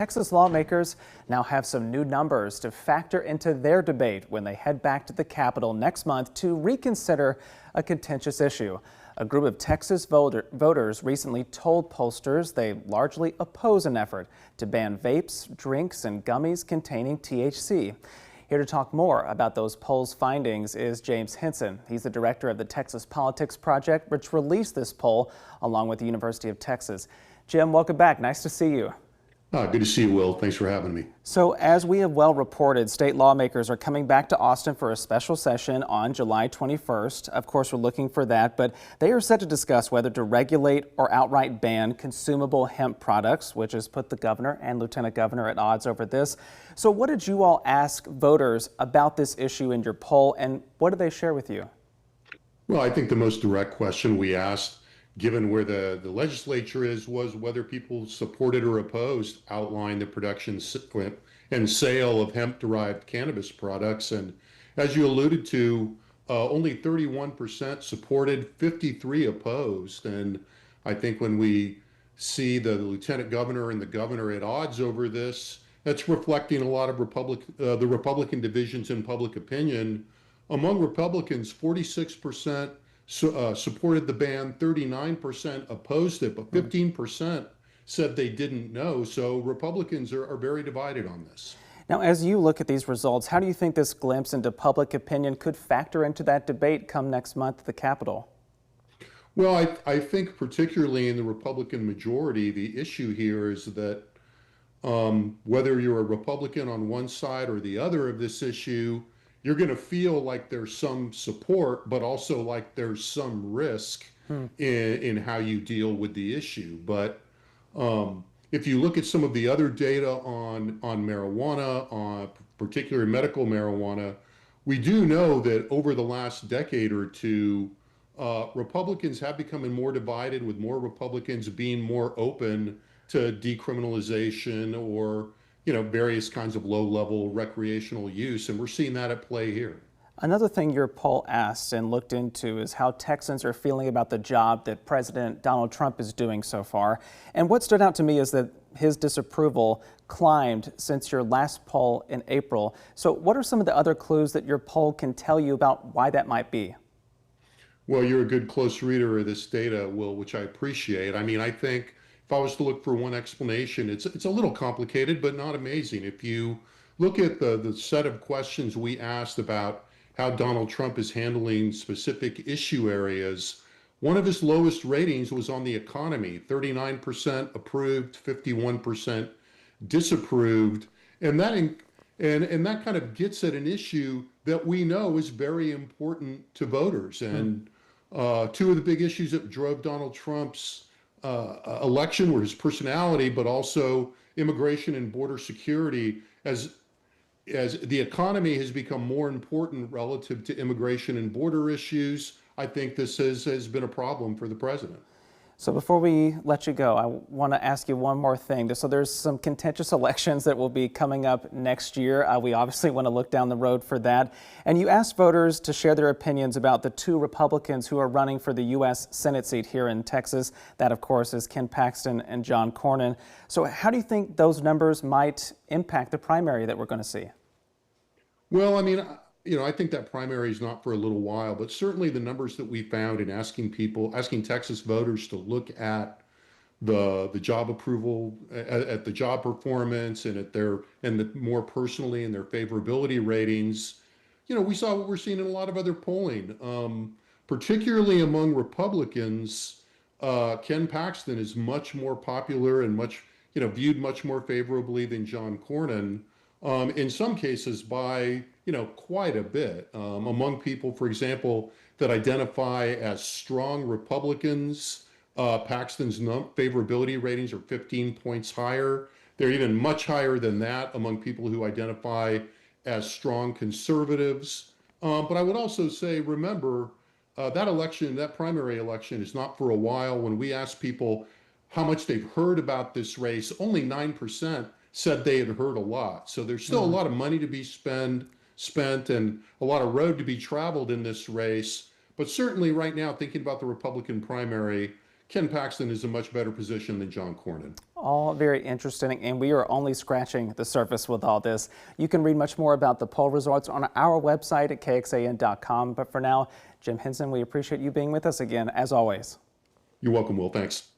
Texas lawmakers now have some new numbers to factor into their debate when they head back to the Capitol next month to reconsider a contentious issue. A group of Texas voters recently told pollsters they largely oppose an effort to ban vapes, drinks, and gummies containing THC. Here to talk more about those polls' findings is James Henson. He's the director of the Texas Politics Project, which released this poll along with the University of Texas. Jim, welcome back. Nice to see you. Good to see you, Will. Thanks for having me. So as we have well reported, state lawmakers are coming back to Austin for a special session on July 21st. Of course, we're looking for that, but they are set to discuss whether to regulate or outright ban consumable hemp products, which has put the governor and lieutenant governor at odds over this. So what did you all ask voters about this issue in your poll, and what did they share with you? Well, I think the most direct question we asked, given where the legislature is, was whether people supported or opposed outline the production and sale of hemp-derived cannabis products. And as you alluded to, only 31% supported, 53% opposed. And I think when we see the lieutenant governor and the governor at odds over this, that's reflecting a lot of the Republican divisions in public opinion. Among Republicans, 46% supported the ban, 39% opposed it, but 15% said they didn't know. So Republicans are very divided on this. Now, as you look at these results, how do you think this glimpse into public opinion could factor into that debate come next month at the Capitol? Well, I think particularly in the Republican majority, the issue here is that whether you're a Republican on one side or the other of this issue, you're going to feel like there's some support, but also like there's some risk in how you deal with the issue. But if you look at some of the other data on marijuana, on particularly medical marijuana, we do know that over the last decade or two, Republicans have become more divided, with more Republicans being more open to decriminalization or various kinds of low-level recreational use, and we're seeing that at play here. Another thing your poll asked and looked into is how Texans are feeling about the job that President Donald Trump is doing so far. And what stood out to me is that his disapproval climbed since your last poll in April. So what are some of the other clues that your poll can tell you about why that might be? Well, you're a good close reader of this data, Will, which I appreciate. I mean, I think if I was to look for one explanation, it's a little complicated, but not amazing. If you look at the set of questions we asked about how Donald Trump is handling specific issue areas, one of his lowest ratings was on the economy, 39% approved, 51% disapproved. And that kind of gets at an issue that we know is very important to voters. And two of the big issues that drove Donald Trump's election were his personality, but also immigration and border security. As the economy has become more important relative to immigration and border issues, I think this has been a problem for the president. So before we let you go, I want to ask you one more thing. So there's some contentious elections that will be coming up next year. We obviously want to look down the road for that. And you asked voters to share their opinions about the two Republicans who are running for the U.S. Senate seat here in Texas. That, of course, is Ken Paxton and John Cornyn. So how do you think those numbers might impact the primary that we're going to see? Well, I mean, I think that primary is not for a little while, but certainly the numbers that we found in asking Texas voters to look at the job approval, at the job performance, and more personally in their favorability ratings, we saw what we're seeing in a lot of other polling, particularly among Republicans. Ken Paxton is much more popular and viewed much more favorably than John Cornyn. In some cases by, quite a bit. Among people, for example, that identify as strong Republicans, Paxton's favorability ratings are 15 points higher. They're even much higher than that among people who identify as strong conservatives. But I would also say, remember, that primary election is not for a while. When we ask people how much they've heard about this race, only 9% said they had heard a lot. So there's still a lot of money to be spent and a lot of road to be traveled in this race. But certainly right now, thinking about the Republican primary, Ken Paxton is in a much better position than John Cornyn. All very interesting, and we are only scratching the surface with all this. You can read much more about the poll results on our website at kxan.com. But for now, Jim Henson, we appreciate you being with us again, as always. You're welcome, Will. Thanks.